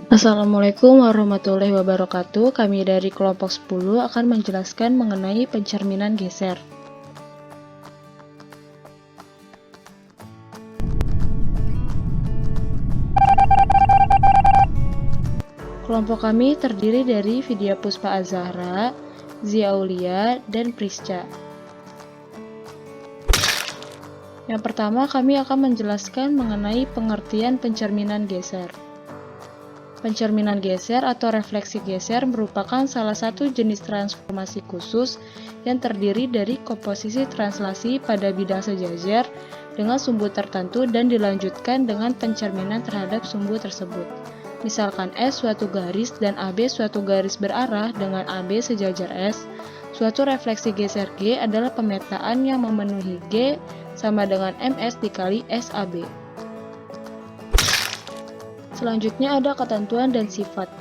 Assalamualaikum warahmatullahi wabarakatuh. Kami dari kelompok 10 akan menjelaskan mengenai pencerminan geser. Kelompok kami terdiri dari Vidya Puspa Azahra, Zia Aulia, dan Prisca. Yang pertama, kami akan menjelaskan mengenai pengertian pencerminan geser. Pencerminan geser atau refleksi geser merupakan salah satu jenis transformasi khusus yang terdiri dari komposisi translasi pada bidang sejajar dengan sumbu tertentu dan dilanjutkan dengan pencerminan terhadap sumbu tersebut. Misalkan S suatu garis dan AB suatu garis berarah dengan AB sejajar S. Suatu refleksi geser G adalah pemetaan yang memenuhi G sama dengan MS dikali SAB. Selanjutnya ada ketentuan dan sifat.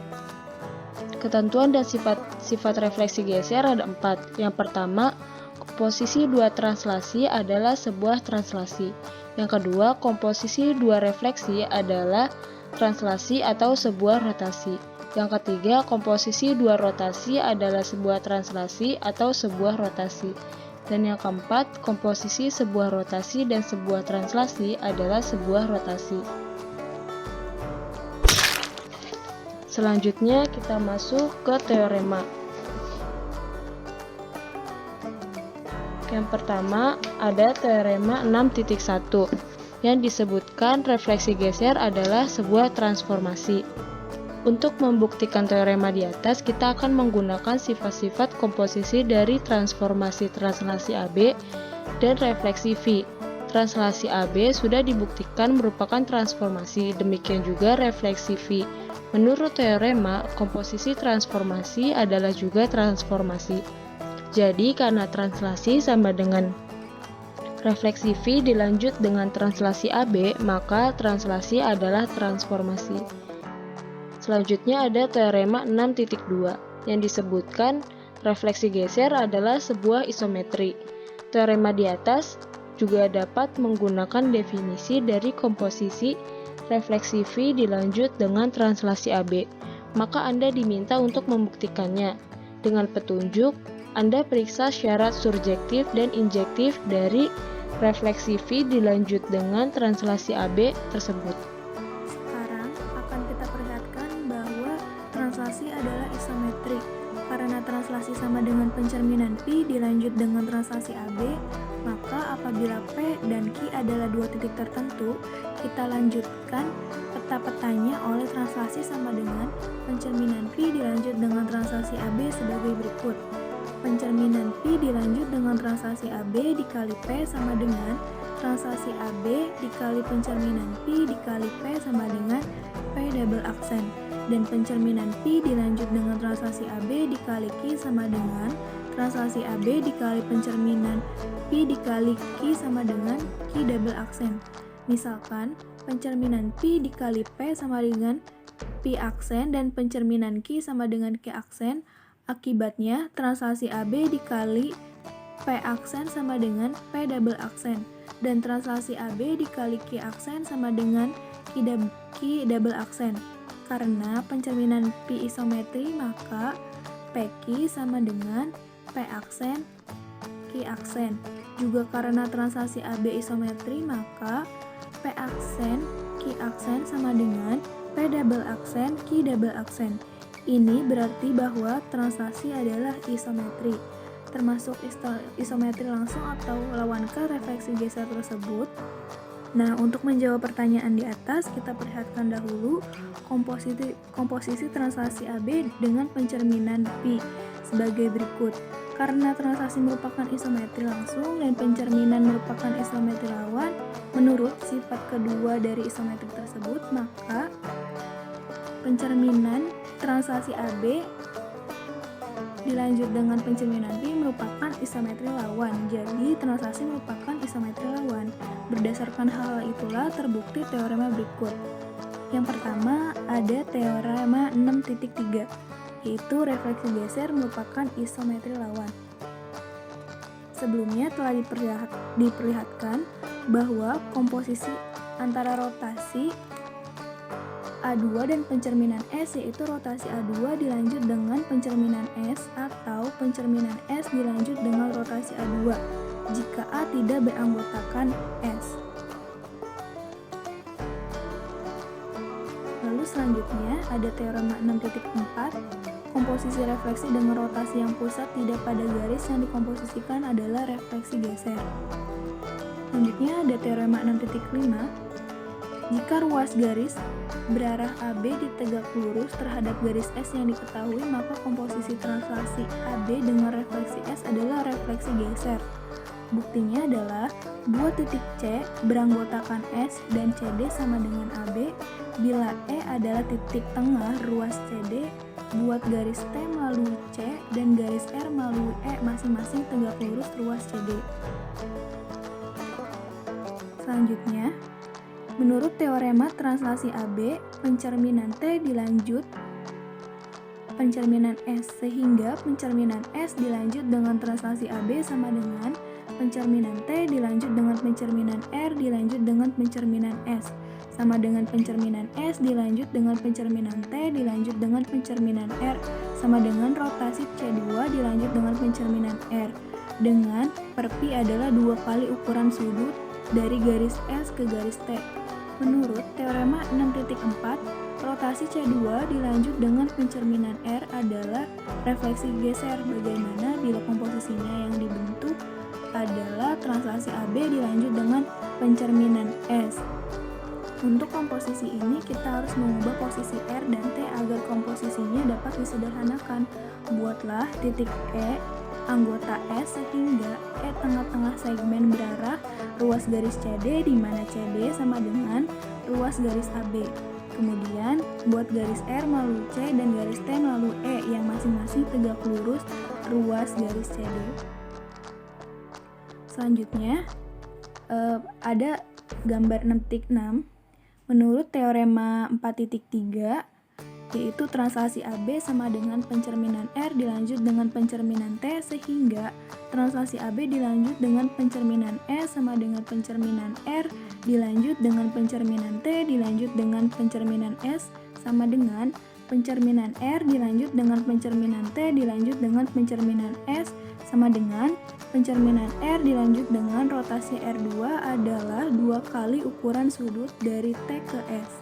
Ketentuan dan sifat refleksi geser ada 4. Yang pertama, komposisi dua translasi adalah sebuah translasi. Yang kedua, komposisi dua refleksi adalah translasi atau sebuah rotasi. Yang ketiga, komposisi dua rotasi adalah sebuah translasi atau sebuah rotasi. Dan yang keempat, komposisi sebuah rotasi dan sebuah translasi adalah sebuah rotasi. Selanjutnya kita masuk ke teorema. Yang pertama ada teorema 6.1 yang disebutkan refleksi geser adalah sebuah transformasi. Untuk membuktikan teorema di atas, kita akan menggunakan sifat-sifat komposisi dari transformasi translasi AB dan refleksi V. Translasi AB sudah dibuktikan merupakan transformasi, demikian juga refleksi V. Menurut teorema, komposisi transformasi adalah juga transformasi. Jadi, karena translasi sama dengan refleksi V dilanjut dengan translasi AB, maka translasi adalah transformasi. Selanjutnya ada teorema 6.2 yang disebutkan refleksi geser adalah sebuah isometri. Teorema di atas juga dapat menggunakan definisi dari komposisi refleksi V dilanjut dengan translasi AB. Maka Anda diminta untuk membuktikannya. Dengan petunjuk, Anda periksa syarat surjektif dan injektif dari refleksi V dilanjut dengan translasi AB tersebut. Sekarang akan kita perlihatkan bahwa translasi adalah isometrik. Karena translasi sama dengan pencerminan P dilanjut dengan translasi AB, maka apabila P dan Q adalah dua titik tertentu, kita lanjutkan peta-petanya oleh translasi sama dengan pencerminan P dilanjut dengan translasi AB sebagai berikut. Pencerminan P dilanjut dengan translasi AB dikali P sama dengan translasi AB dikali pencerminan P dikali P sama dengan P double aksen. Dan pencerminan P dilanjut dengan translasi AB dikali Q sama dengan translasi AB dikali pencerminan P dikali Q sama dengan Q double aksen. Misalkan, pencerminan P dikali P sama dengan P aksen dan pencerminan Q sama dengan Q aksen. Akibatnya, translasi AB dikali P aksen sama dengan P double aksen. Dan translasi AB dikali Q aksen sama dengan Q double aksen. Karena pencerminan P isometri, maka PQ sama dengan P aksen, Q aksen. Juga karena translasi AB isometri, maka P aksen, Q aksen sama dengan P double aksen, Q double aksen. Ini berarti bahwa translasi adalah isometri, termasuk isometri langsung atau lawankah refleksi geser tersebut. Nah, untuk menjawab pertanyaan di atas, kita perlihatkan dahulu komposisi translasi AB dengan pencerminan P sebagai berikut. Karena translasi merupakan isometri langsung dan pencerminan merupakan isometri lawan, menurut sifat kedua dari isometri tersebut, maka pencerminan translasi AB dilanjut dengan pencerminan P merupakan isometri lawan. Jadi, translasi merupakan isometri lawan. Berdasarkan hal itulah terbukti teorema berikut. Yang pertama, ada teorema 6.3, yaitu refleksi geser merupakan isometri lawan. Sebelumnya telah diperlihatkan bahwa komposisi antara rotasi A2 dan pencerminan S yaitu rotasi A2 dilanjut dengan pencerminan S atau pencerminan S dilanjut dengan rotasi A2 jika A tidak beranggotakan S. Lalu selanjutnya ada teorema 6.4, komposisi refleksi dengan rotasi yang pusat tidak pada garis yang dikomposisikan adalah refleksi geser. Selanjutnya ada teorema 6.5, jika ruas garis berarah AB ditegak lurus terhadap garis S yang diketahui, maka komposisi translasi AB dengan refleksi S adalah refleksi geser. Buktinya adalah buat titik C beranggotakan S dan CD sama dengan AB bila E adalah titik tengah ruas CD, buat garis T melalui C dan garis R melalui E masing-masing tegak lurus ruas CD. Selanjutnya, menurut teorema translasi AB, pencerminan T dilanjut pencerminan S sehingga pencerminan S dilanjut dengan translasi AB sama dengan pencerminan T dilanjut dengan pencerminan R dilanjut dengan pencerminan S sama dengan pencerminan S dilanjut dengan pencerminan T dilanjut dengan pencerminan R sama dengan rotasi C2 dilanjut dengan pencerminan R dengan per Pi adalah 2 kali ukuran sudut dari garis S ke garis T. Menurut teorema 6.4, rotasi C2 dilanjut dengan pencerminan R adalah refleksi geser bagaimana bila komposisinya yang dibentuk adalah translasi AB dilanjut dengan pencerminan S. Untuk komposisi ini kita harus mengubah posisi R dan T agar komposisinya dapat disederhanakan. Buatlah titik E anggota S sehingga E tengah-tengah segmen berarah ruas garis CD di mana CD sama dengan ruas garis AB. Kemudian buat garis R melalui C dan garis T melalui E yang masing-masing tegak lurus ruas garis CD. Selanjutnya ada gambar 6.6. Menurut teorema 4.3 yaitu translasi AB sama dengan pencerminan R dilanjut dengan pencerminan T sehingga translasi AB dilanjut dengan pencerminan S sama dengan pencerminan R dilanjut dengan pencerminan T dilanjut dengan pencerminan S sama dengan pencerminan R dilanjut dengan pencerminan T dilanjut dengan pencerminan S sama dengan pencerminan R dilanjut dengan rotasi R2 adalah 2 kali ukuran sudut dari T ke S.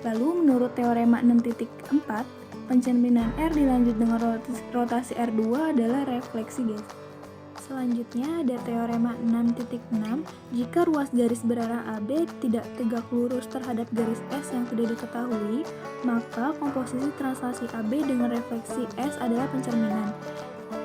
Lalu menurut teorema 6.4, pencerminan R dilanjut dengan rotasi R2 adalah refleksi geser. Selanjutnya ada teorema 6.6, jika ruas garis berarah AB tidak tegak lurus terhadap garis S yang sudah diketahui, maka komposisi translasi AB dengan refleksi S adalah pencerminan.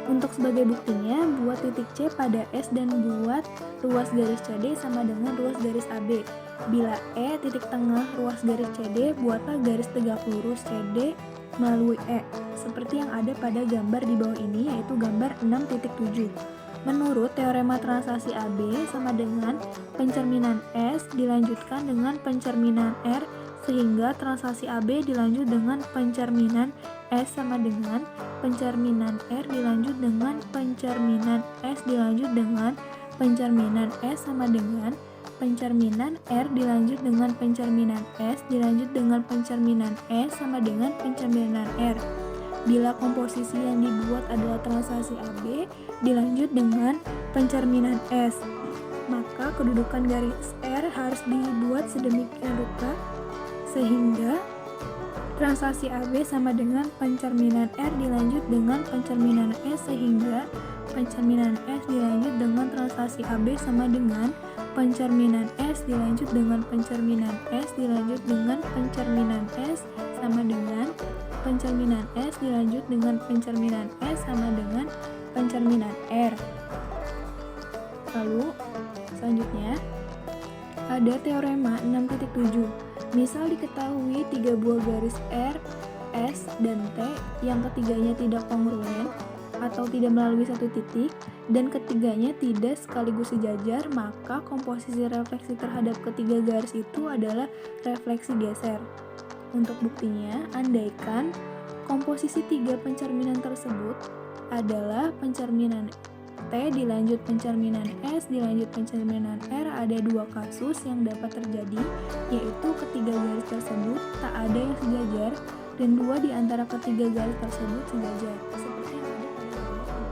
Untuk sebagai buktinya, buat titik C pada S dan buat ruas garis CD sama dengan ruas garis AB. Bila E titik tengah ruas garis CD, buatlah garis tegak lurus CD melalui E, seperti yang ada pada gambar di bawah ini, yaitu gambar 6.7. Menurut teorema translasi AB sama dengan pencerminan S dilanjutkan dengan pencerminan R, sehingga translasi AB dilanjut dengan pencerminan S sama dengan pencerminan R dilanjut dengan pencerminan S dilanjut dengan pencerminan S sama dengan pencerminan R dilanjut dengan pencerminan S dilanjut dengan pencerminan S sama dengan pencerminan R. Bila komposisi yang dibuat adalah translasi AB dilanjut dengan pencerminan S, maka kedudukan garis R harus dibuat sedemikian rupa sehingga translasi AB sama dengan pencerminan R dilanjut dengan pencerminan S sehingga pencerminan S dilanjut dengan translasi AB sama dengan pencerminan S dilanjut dengan pencerminan S dilanjut dengan pencerminan S sama dengan pencerminan S dilanjut dengan pencerminan S sama dengan pencerminan R. Lalu selanjutnya ada teorema 6.7. Misal diketahui 3 buah garis R, S, dan T yang ketiganya tidak kongruen atau tidak melalui satu titik dan ketiganya tidak sekaligus sejajar, maka komposisi refleksi terhadap ketiga garis itu adalah refleksi geser. Untuk buktinya, andaikan komposisi 3 pencerminan tersebut adalah pencerminan T dilanjut pencerminan S dilanjut pencerminan R ada dua kasus yang dapat terjadi, yaitu ketiga garis tersebut tak ada yang sejajar dan dua di antara ketiga garis tersebut sejajar. Seperti yang ada pada gambar ini.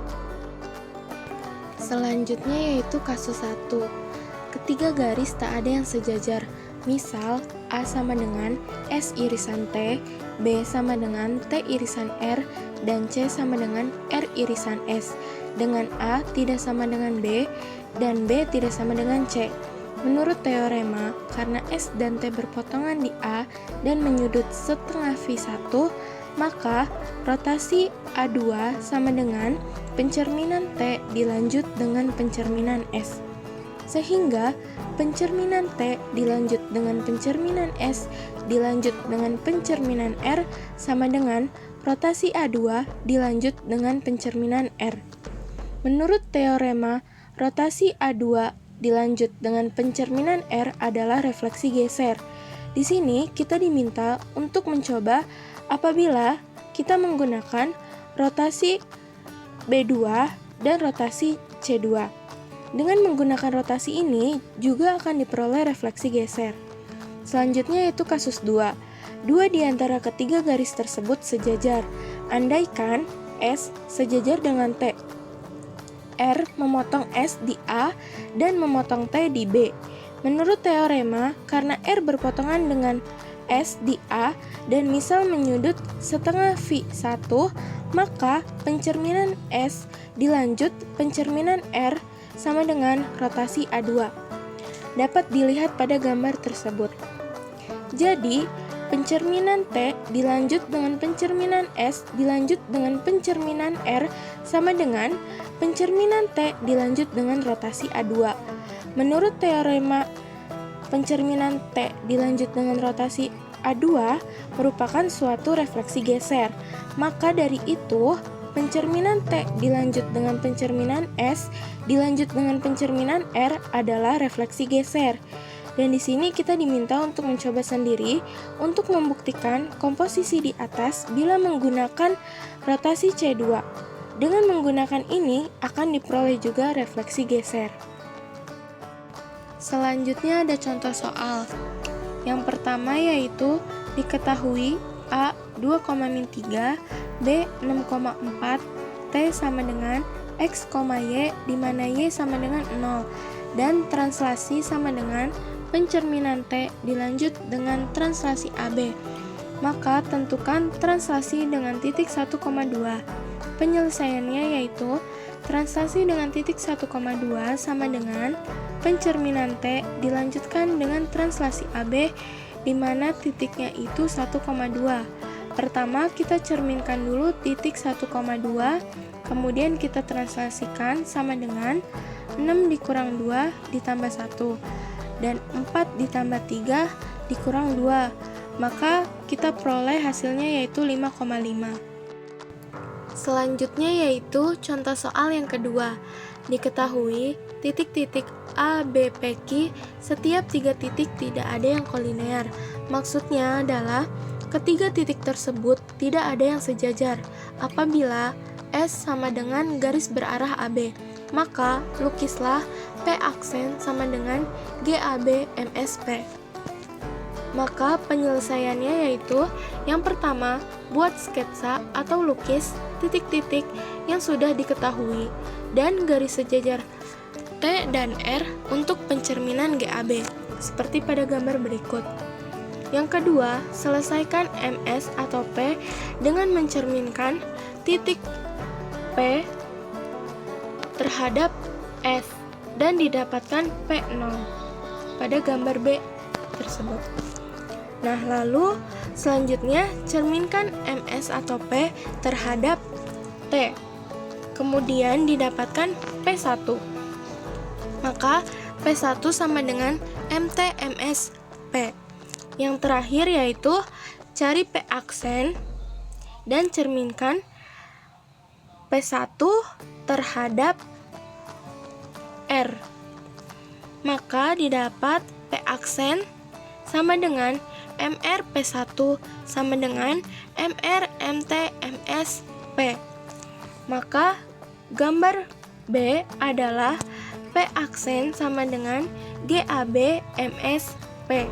Selanjutnya yaitu kasus 1. Ketiga garis tak ada yang sejajar. Misal, A sama dengan S irisan T, B sama dengan T irisan R, dan C sama dengan R irisan S. Dengan A tidak sama dengan B, dan B tidak sama dengan C. Menurut teorema, karena S dan T berpotongan di A dan menyudut setengah V1, maka rotasi A2 sama dengan pencerminan T dilanjut dengan pencerminan S. Sehingga pencerminan T dilanjut dengan pencerminan S dilanjut dengan pencerminan R sama dengan rotasi A2 dilanjut dengan pencerminan R. Menurut teorema, rotasi A2 dilanjut dengan pencerminan R adalah refleksi geser. Di sini kita diminta untuk mencoba apabila kita menggunakan rotasi B2 dan rotasi C2. Dengan menggunakan rotasi ini juga akan diperoleh refleksi geser. Selanjutnya yaitu kasus 2. Dua di antara ketiga garis tersebut sejajar. Andaikan S sejajar dengan T. R memotong S di A dan memotong T di B. Menurut teorema, karena R berpotongan dengan S di A dan misal menyudut setengah V1, maka pencerminan S dilanjut pencerminan R sama dengan rotasi A2. Dapat dilihat pada gambar tersebut. Jadi, pencerminan T dilanjut dengan pencerminan S dilanjut dengan pencerminan R sama dengan pencerminan T dilanjut dengan rotasi A2. Menurut teorema, pencerminan T dilanjut dengan rotasi A2 merupakan suatu refleksi geser. Maka dari itu, pencerminan T dilanjut dengan pencerminan S dilanjut dengan pencerminan R adalah refleksi geser. Dan di sini kita diminta untuk mencoba sendiri untuk membuktikan komposisi di atas bila menggunakan rotasi C2. Dengan menggunakan ini akan diperoleh juga refleksi geser. Selanjutnya ada contoh soal. Yang pertama yaitu diketahui A 2,3, B 6,4, T sama dengan X, Y, di mana Y sama dengan 0, dan translasi sama dengan pencerminan T dilanjut dengan translasi AB. Maka tentukan translasi dengan titik 1,2. Penyelesaiannya yaitu translasi dengan titik 1,2 sama dengan pencerminan T dilanjutkan dengan translasi AB di mana titiknya itu 1,2. Pertama kita cerminkan dulu titik 1,2, kemudian kita translasikan sama dengan 6 dikurang 2 ditambah 1 dan 4 ditambah 3 dikurang 2, maka kita peroleh hasilnya yaitu 5,5. Selanjutnya yaitu contoh soal yang kedua. Diketahui titik-titik A, B, P, Q setiap 3 titik tidak ada yang kolinear. Maksudnya adalah ketiga titik tersebut tidak ada yang sejajar. Apabila S sama dengan garis berarah AB, maka lukislah P aksen sama dengan GAB MSP. Maka penyelesaiannya yaitu yang pertama, buat sketsa atau lukis titik-titik yang sudah diketahui dan garis sejajar T dan R untuk pencerminan GAB, seperti pada gambar berikut. Yang kedua, selesaikan MS atau P dengan mencerminkan titik P terhadap S dan didapatkan P0 pada gambar B tersebut. Nah, lalu selanjutnya cerminkan MS atau P terhadap T. Kemudian didapatkan P1. Maka P1 sama dengan MT MS P. Yang terakhir yaitu cari P aksen dan cerminkan P1 terhadap R. Maka didapat P aksen sama dengan MR P1 sama dengan MR MT MS P. Maka gambar B adalah P aksen sama dengan GAB MS P.